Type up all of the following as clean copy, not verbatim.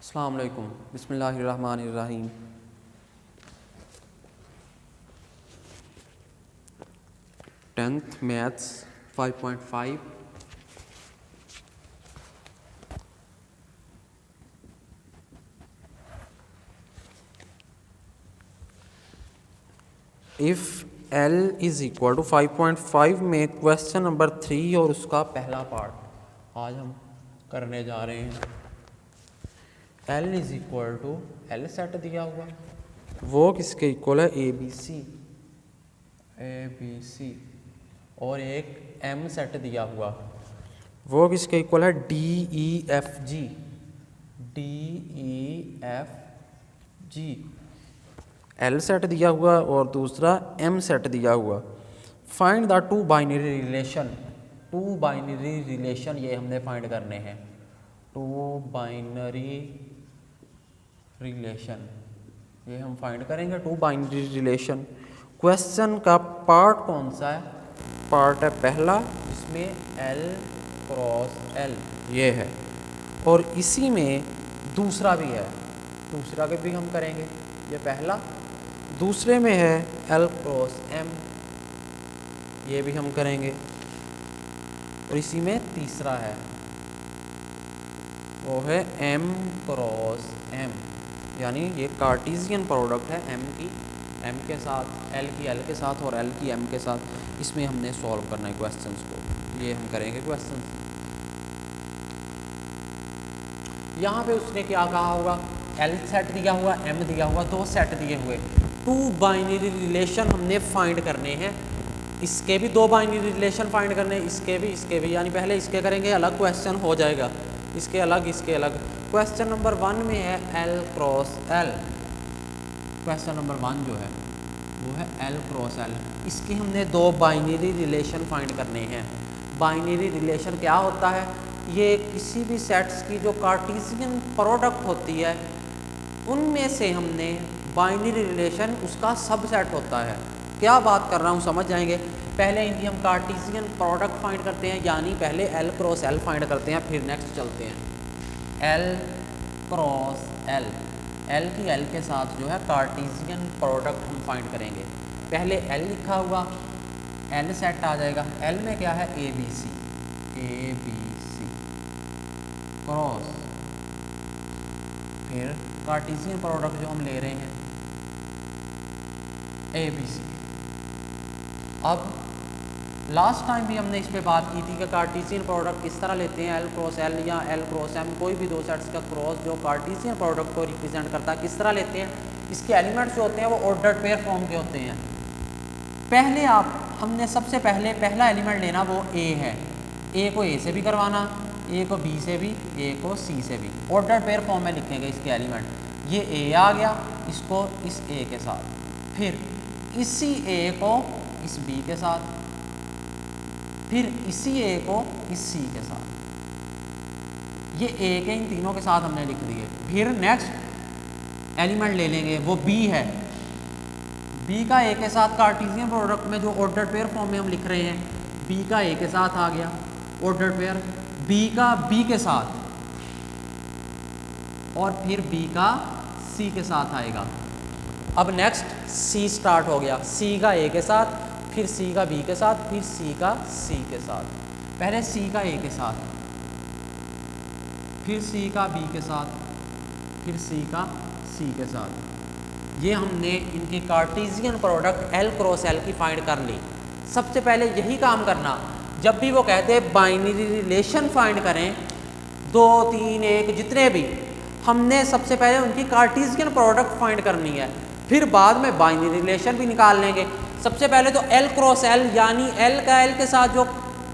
अस्सलाम वालेकुम, बिस्मिल्लाहिर्रहमानिर्रहीम। Tenth maths 5.5 if L is equal to 5.5 में क्वेश्चन नंबर 3 और उसका पहला पार्ट आज हम करने जा रहे हैं। L is equal to L set दिया हुआ, वो किसके इक्वल है? ए बी सी और एक M सेट दिया हुआ, वो किसके इक्वल है? D E F G. L set दिया हुआ और दूसरा M सेट दिया हुआ। Find the two binary relation ये हमने फाइंड करने हैं। टू बाइनरी रिलेशन ये हम फाइंड करेंगे। टू बाइनरी रिलेशन क्वेश्चन का पार्ट कौन सा है? पार्ट है पहला, इसमें L क्रॉस L ये है, और इसी में दूसरा भी है, दूसरा के भी हम करेंगे। ये पहला, दूसरे में है L क्रॉस M, ये भी हम करेंगे, और इसी में तीसरा है वो है M क्रॉस M, यानी ये कार्टेशियन प्रोडक्ट है M की M के साथ, L की L के साथ और L की M के साथ। इसमें हमने सॉल्व करना है क्वेश्चंस को, ये हम करेंगे क्वेश्चंस। यहाँ पे उसने क्या कहा होगा? L सेट दिया हुआ, M दिया हुआ, दो सेट दिए हुए, टू बाइनरी रिलेशन हमने फाइंड करने हैं। इसके भी दो बाइनरी रिलेशन फाइंड करने हैं, इसके भी, यानी पहले इसके करेंगे, अलग क्वेश्चन हो जाएगा, इसके अलग इसके अलग। क्वेश्चन नंबर 1 में है L cross L, question number 1 जो है वो है L क्रॉस L। इसके हमने दो बाइनरी रिलेशन फाइंड करने हैं। बाइनरी रिलेशन क्या होता है? ये किसी भी सेट्स की जो कार्टेशियन प्रोडक्ट होती है उनमें से हमने बाइनरी रिलेशन उसका सबसेट होता है। क्या बात कर रहा हूँ समझ जाएंगे। पहले इनकी हम कार्टेशियन प्रोडक्ट फाइंड करते हैं, यानी पहले L क्रॉस L फाइंड करते हैं, फिर नेक्स्ट चलते हैं L क्रॉस L। L की L के साथ जो है कार्टेशियन प्रोडक्ट हम फाइंड करेंगे। पहले L लिखा हुआ, L सेट आ जाएगा। L में क्या है? ए बी सी क्रॉस, फिर कार्टेशियन प्रोडक्ट जो हम ले रहे हैं ए बी सी। अब लास्ट टाइम भी हमने इस पे बात की थी कि कार्टेशियन प्रोडक्ट किस तरह लेते हैं, L क्रॉस L या L क्रॉस M, कोई भी दो सेट्स का क्रॉस जो कार्टेशियन प्रोडक्ट को रिप्रेजेंट करता है, किस तरह लेते हैं। इसके एलिमेंट्स जो होते हैं वो ऑर्डर्ड पेयर फॉर्म के होते हैं। पहले हमने सबसे पहले पहला एलिमेंट लेना वो A है, A को A से भी करवाना, A को B से भी, A को C से भी, ऑर्डर्ड पेयर फॉर्म में लिखेंगे इसके एलिमेंट। ये A आ गया, इसको इस A के साथ, फिर इसी A को इस B के साथ, फिर इसी A को इस C के साथ। ये A के इन तीनों के साथ हमने लिख दिए। फिर नेक्स्ट एलिमेंट ले लेंगे, वो B है। B का A के साथ कार्टेशियन प्रोडक्ट में जो ऑर्डर्ड पेयर फॉर्म में हम लिख रहे हैं, B का A के साथ आ गया ऑर्डर्ड पेयर, B का B के साथ, और फिर B का C के साथ आएगा। अब नेक्स्ट C स्टार्ट हो गया, C का A के साथ, फिर C का B के साथ, फिर C का C के साथ। पहले C का A के साथ, फिर C का B के साथ, फिर C का C के साथ। ये हमने इनकी Cartesian product L cross L की फाइंड कर ली। सबसे पहले यही काम करना, जब भी वो कहते हैं बाइनरी रिलेशन फाइंड करें, 2 3 1 जितने भी, हमने सबसे पहले उनकी कार्टेशियन प्रोडक्ट फाइंड करनी है, फिर बाद में बाइनरी रिलेशन भी निकाल लेंगे। सबसे पहले तो L क्रॉस L, यानी L का L के साथ जो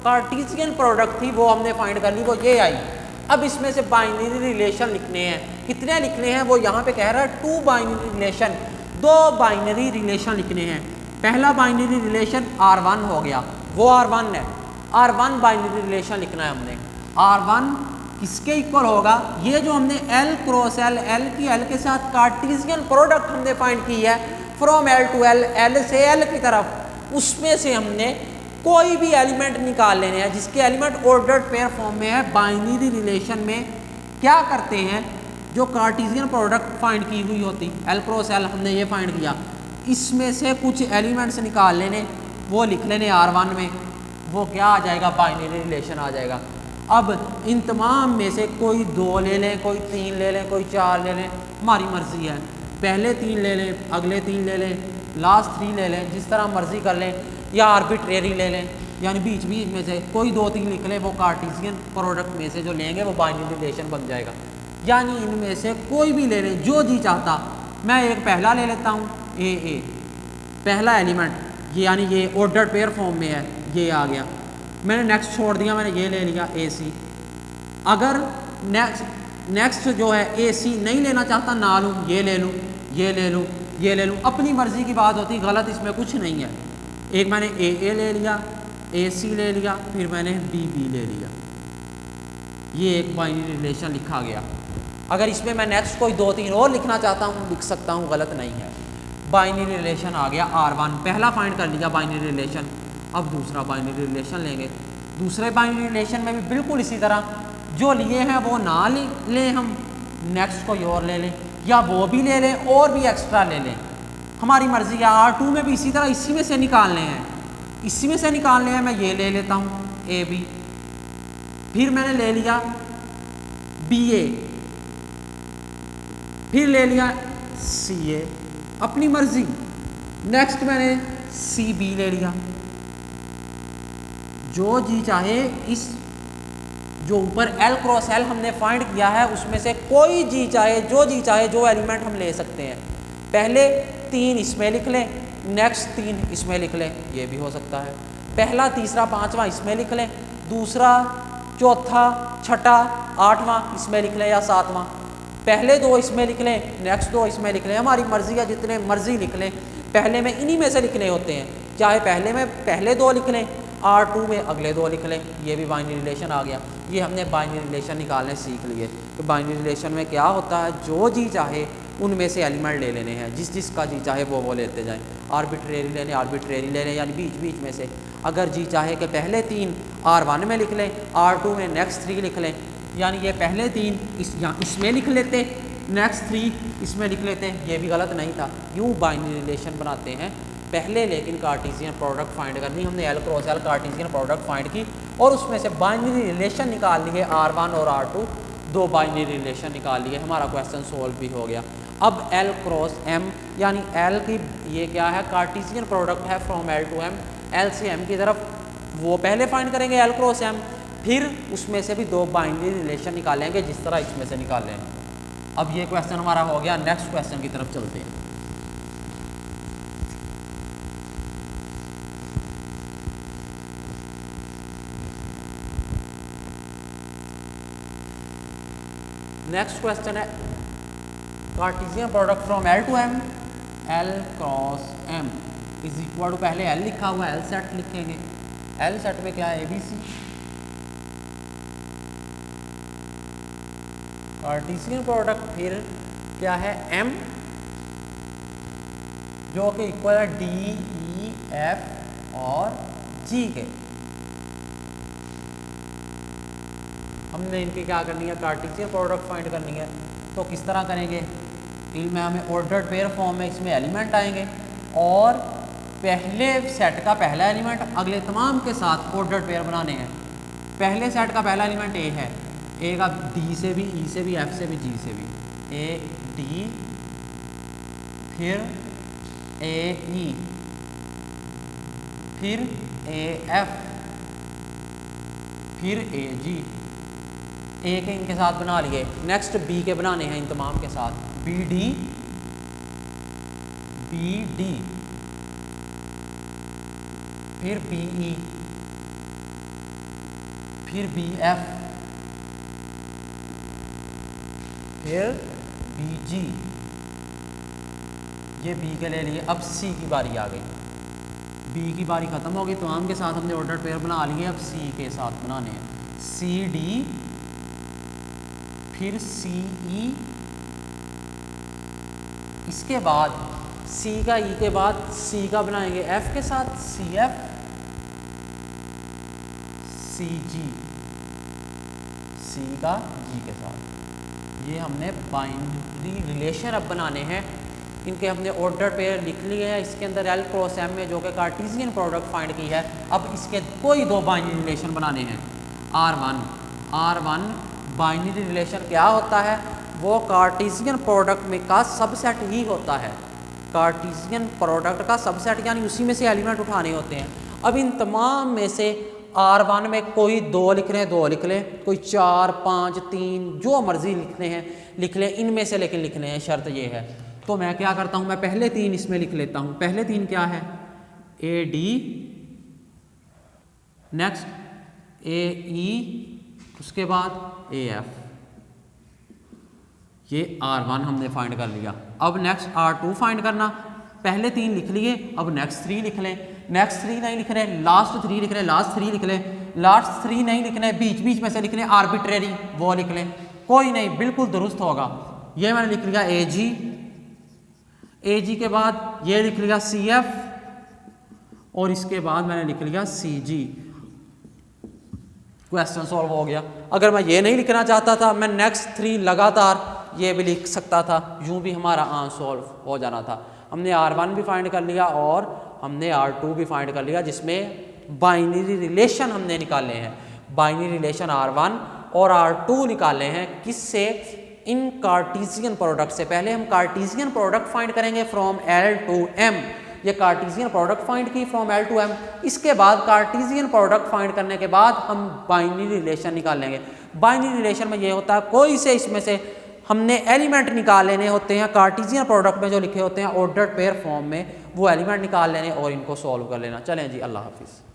कार्टेशियन प्रोडक्ट थी वो हमने फाइंड कर ली, वो ये आई। अब इसमें से बाइनरी रिलेशन लिखने हैं। कितने लिखने हैं? वो यहाँ पे कह रहा है टू बाइनरी रिलेशन, दो बाइनरी रिलेशन लिखने हैं। पहला बाइनरी रिलेशन R1 हो गया, वो R1 है, R1 बाइनरी रिलेशन लिखना है हमने। R1 किसके इक्वल होगा? ये जो हमने L क्रॉस L, L की L के साथ कार्टेशियन प्रोडक्ट हमने फाइंड की है from L to L, L से L की तरफ, उसमें से हमने कोई भी एलिमेंट निकाल लेने हैं जिसके एलिमेंट ऑर्डर्ड पेयर फॉर्म में है। बाइनरी रिलेशन में क्या करते हैं? जो कार्टेशियन प्रोडक्ट फाइंड की हुई होती, एल क्रॉस एल हमने ये फाइंड किया, इसमें से कुछ एलिमेंट्स निकाल लेने, वो लिख लेने R1 में, वो क्या आ जाएगा, बाइनरी रिलेशन आ जाएगा। अब इन तमाम में से कोई 2 ले लें, कोई 3 ले लें, कोई 4 ले लें, हमारी मर्ज़ी है। पहले 3 ले लें, अगले 3 ले लें, लास्ट 3 ले लें, जिस तरह मर्ज़ी कर लें, या आर्बिट्रेरी ले लें, यानी बीच बीच में से कोई 2-3 लिख लें, वो कार्टेशियन प्रोडक्ट में से जो लेंगे वो बाइनरी रिलेशन बन जाएगा। यानी इनमें से कोई भी ले लें, जो जी चाहता। मैं एक पहला ले लेता हूँ, ए पहला एलिमेंट, ये यानी ये ऑर्डर्ड पेयर फॉर्म में है, ये आ गया। मैंने नेक्स्ट छोड़ दिया, मैंने ये ले लिया AC। अगर नेक्स्ट जो है AC नहीं लेना चाहता, ना लूँ, ये ले लूँ, ये ले लूँ, ये ले लूँ, अपनी मर्ज़ी की बात होती, गलत इसमें कुछ नहीं है। एक मैंने AA ले लिया, AC ले लिया, फिर मैंने BB ले लिया, ये एक बाइनरी रिलेशन लिखा गया। अगर इसमें मैं नेक्स्ट कोई 2-3 और लिखना चाहता हूँ, लिख सकता हूँ, गलत नहीं है। बाइनरी रिलेशन आ गया R1, पहला फाइंड कर लिया बाइनरी रिलेशन। अब दूसरा बाइनरी रिलेशन लेंगे। दूसरे बाइनरी रिलेशन में भी बिल्कुल इसी तरह, जो लिए हैं वो ना लें हम, नेक्स्ट कोई और ले लें, या वो भी ले लें और भी एक्स्ट्रा ले लें, हमारी मर्ज़ी है। R2 में भी इसी तरह, इसी में से निकालने हैं, इसी में से निकालने हैं। मैं ये ले लेता हूँ AB, फिर मैंने ले लिया BA, फिर ले लिया CA, अपनी मर्ज़ी। नेक्स्ट मैंने CB ले लिया, जो जी चाहे, इस जो ऊपर L क्रॉस L हमने फाइंड किया है उसमें से कोई जी चाहे, जो एलिमेंट हम ले सकते हैं। पहले 3 इसमें लिख लें, नेक्स्ट 3 इसमें लिख लें, ये भी हो सकता है। पहला, तीसरा, 5वां इसमें लिख लें, दूसरा, चौथा, छठा, 8वां इसमें लिख लें, या 7वां। पहले 2 इसमें लिख लें, नेक्स्ट 2 इसमें लिख लें, हमारी मर्ज़ी है, जितने मर्ज़ी लिख लें। पहले में इन्हीं में से लिखने होते हैं, चाहे पहले में पहले 2 लिख लें, R2 में अगले 2 लिख लें, ये भी बाइनरी रिलेशन आ गया। ये हमने बाइनरी रिलेशन निकालने सीख लिए। तो बाइनरी रिलेशन में क्या होता है, जो जी चाहे उनमें से एलिमेंट ले लेने हैं, जिसका जी चाहे वो लेते जाएं। आर्बिट्रेरी ले लें, यानी बीच बीच में से। अगर जी चाहे कि पहले 3 R1 में लिख लें, R2 में नेक्स्ट 3 लिख लें, यानी ये पहले 3 इसमें लिख लेते, नेक्स्ट 3 इसमें लिख लेते, ये भी गलत नहीं था। यूँ बाइनरी रिलेशन बनाते हैं। पहले लेकिन कार्टेशियन प्रोडक्ट फाइंड करनी, हमने L cross L Cartesian product find की और उसमें से बाइनरी रिलेशन निकाल लिए, R1 और R2, 2 बाइनरी रिलेशन निकाल लिए, हमारा क्वेश्चन सोल्व भी हो गया। अब L क्रॉस M, यानी L की ये क्या है, कार्टेशियन प्रोडक्ट है from L to M, L से M की तरफ, वो पहले फाइंड करेंगे L क्रॉस M, फिर उसमें से भी 2 बाइनरी रिलेशन निकालेंगे, जिस तरह इसमें से निकाल लें। अब ये क्वेश्चन हमारा हो गया। नेक्स्ट क्वेश्चन की तरफ चलते हैं। नेक्स्ट क्वेश्चन है Cartesian product from L to M, L cross M is equal to, पहले L लिखा हुआ है, L सेट लिखेंगे। L सेट में क्या है, ABC। कार्टेशियन प्रोडक्ट फिर क्या है, M, जो कि इक्वल है D, E, F और G के। हमने इनकी क्या करनी है, कार्टेशियन प्रोडक्ट फाइंड करनी है। तो किस तरह करेंगे, इनमें हमें ऑर्डर्ड पेयर फॉर्म में इसमें एलिमेंट आएंगे और पहले सेट का पहला एलिमेंट अगले तमाम के साथ ऑर्डर्ड पेयर बनाने हैं। पहले सेट का पहला एलिमेंट A है, A का D से भी, E से भी, F से भी, G से भी, A D, फिर A E, फिर A F, फिर A G। A के इनके साथ बना लिए। नेक्स्ट B के बनाने हैं इन तमाम के साथ, B D, B D, फिर B E, फिर B F, फिर B G। ये B के ले लिए। अब C की बारी आ गई, B की बारी ख़त्म हो गई, तो आम के साथ हमने ऑर्डर पेयर बना लिए। अब C के साथ बनाने हैं, C D, फिर C E, इसके बाद C का E के बाद C का बनाएंगे F के साथ, C F, C G, C का G के साथ। ये हमने बाइनरी रिलेशन अब बनाने हैं। इनके हमने ऑर्डर पेयर लिख लिए हैं इसके अंदर L क्रॉस M में, जो कि कार्टेशियन प्रोडक्ट फाइंड की है। अब इसके कोई दो बाइनरी रिलेशन बनाने हैं। R1 बाइनरी रिलेशन क्या होता है? वो कार्टेशियन प्रोडक्ट में का सबसेट ही होता है। कार्टेशियन प्रोडक्ट का सबसेट, यानी उसी में से एलिमेंट उठाने होते हैं। अब इन तमाम में से R1 में कोई 2 लिख रहे हैं, 2 लिख लें, कोई 4, 5, 3 जो मर्जी लिखने हैं लिख लें, इनमें से लेकिन लिखने हैं, शर्त ये है। तो मैं क्या करता हूँ, मैं पहले 3 इसमें लिख लेता हूँ। पहले 3 क्या है? AD, नेक्स्ट AE, उसके बाद AF। ये R1 हमने फाइंड कर लिया। अब नेक्स्ट R2 फाइंड करना। पहले 3 लिख लिए, अब नेक्स्ट 3 लिख लें। नेक्स्ट 3 नहीं लिख रहे, लास्ट 3 लिख रहे, लास्ट 3 लिख लें। लास्ट 3 नहीं लिखने, बीच बीच में से लिखने आर्बिट्रेरी, वो लिख लें, कोई नहीं, बिल्कुल दुरुस्त होगा। ये मैंने लिख लिया AG के बाद ये लिख लिया CF, और इसके बाद मैंने लिख लिया CG। क्वेश्चन सॉल्व हो गया। अगर मैं ये नहीं लिखना चाहता था, मैं नेक्स्ट 3 लगातार ये भी लिख सकता था, यूं भी हमारा आंसर सॉल्व हो जाना था। हमने R1 भी फाइंड कर लिया और हमने R2 भी फाइंड कर लिया, जिसमें बाइनरी रिलेशन हमने निकाले हैं। बाइनरी रिलेशन R1 और R2 निकाले हैं किससे? इन कार्टेशियन प्रोडक्ट से। पहले हम कार्टेशियन प्रोडक्ट फाइंड करेंगे फ्रॉम L to M। ये कार्टेशियन प्रोडक्ट फाइंड की फ्रॉम L to M। इसके बाद कार्टेशियन प्रोडक्ट फाइंड करने के बाद हम बाइनरी रिलेशन निकालेंगे। बाइनरी रिलेशन में ये होता है, कोई से इसमें से हमने एलिमेंट निकाल लेने होते हैं। कार्टेशियन प्रोडक्ट में जो लिखे होते हैं ऑर्डर्ड पेयर फॉर्म में, वो एलिमेंट निकाल लेने और इनको सॉल्व कर लेना। चलें जी, अल्लाह हाफिज़।